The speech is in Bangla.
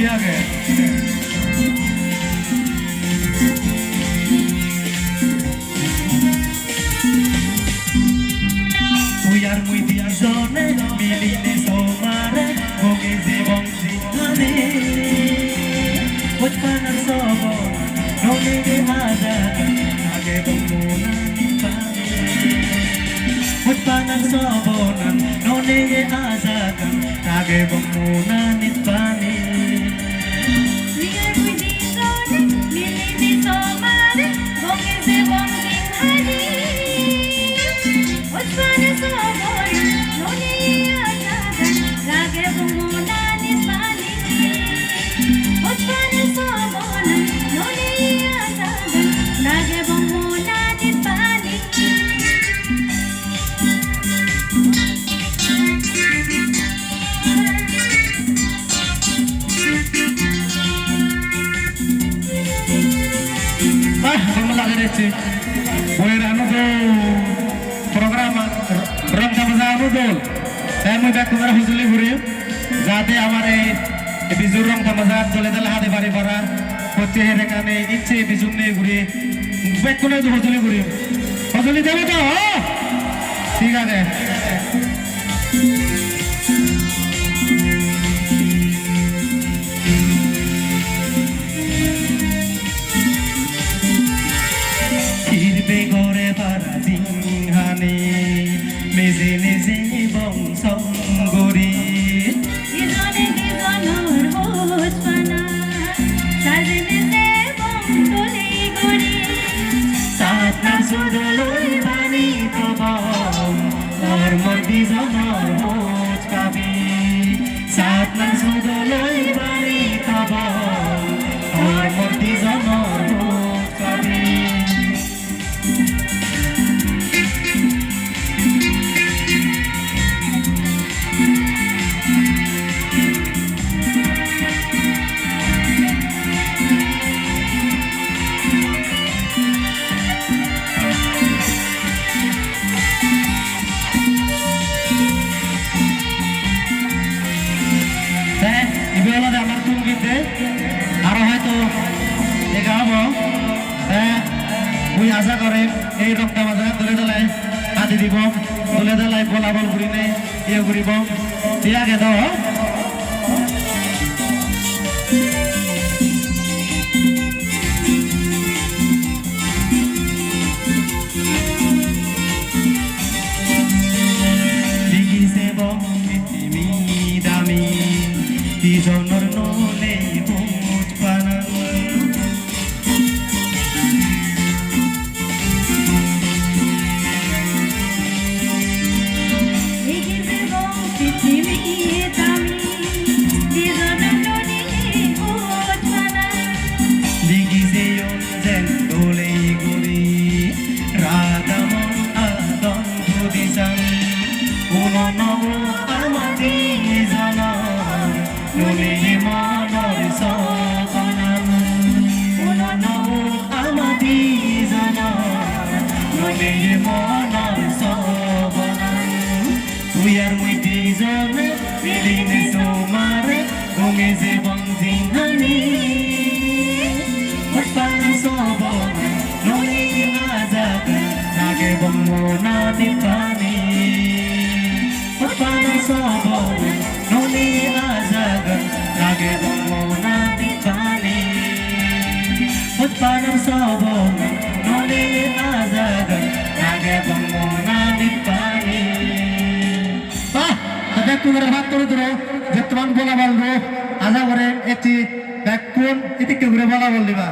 আগে তুই আর মুই দুইজনে মিলিলে সোমারে ভোগে জীবন জীবনে বুঝপানার সব নলে হাজার আগে বমুনা নিপানে বুঝপানার সব নলে হাজার আগে বমুনা নিপানে Bueno, programa Rangka Bazar Dol. Saya mau back kumara huzuli guri. Jate amare bizur Rangka Bazar dole dal hade bare bara. Hoche here kane iche bizumne guri. Back kone do huzuli guri. Huzuli debe to. ঠিক আছে মেজে মেজে বংশম গরি ইজনে দিজনর হোসপানা সাজে মেজে বংশলে গরি সাতনা সুদলই বানি তবম ধর্ম দিজনর হোস কাবি সাতনা সুদলই বানি তবম ধর্ম দিজনর হোস কাবি আরো হয়তো দেখাবো ওই আশা করে এই রক্ত বাজার দলে দলায় আদি দিব দলে দলায় বলাবল ঘুরি নেই ইয়ে ঘুরিব ইয়াকে তো লিখিছে বমি দামি তিজনৰ নলে বুজ পানা লিখিছে পৃথিৱী দামি তিজনৰ নলে বুজ পানা লিখিছে যেন দলে গুৰি ৰাধামন আদন ধুদিছান কোনো নব আমাতি জানা নলে মনৰ সপনাম কোনো নব আমাতি জানা নলে মনৰ সপনাম তুই আর মুই দুইজনে মিলিলে সোমারে ভোগে জীবন জীবনে বুঝপানা সব নলে আজাদ লাগে বমুনা নিপানে বুঝপানা সব নলে আজাদ লাগে বমুনা নিপানে বুঝপানা সব নলে আজাদ লাগে বমুনা নিপানে ব্যাক করে ভাগ করে ধরো যে তোমার বলা বলবো আজা করে এটি ব্যাক কোন এটি কে ঘুরে বলা বললিবা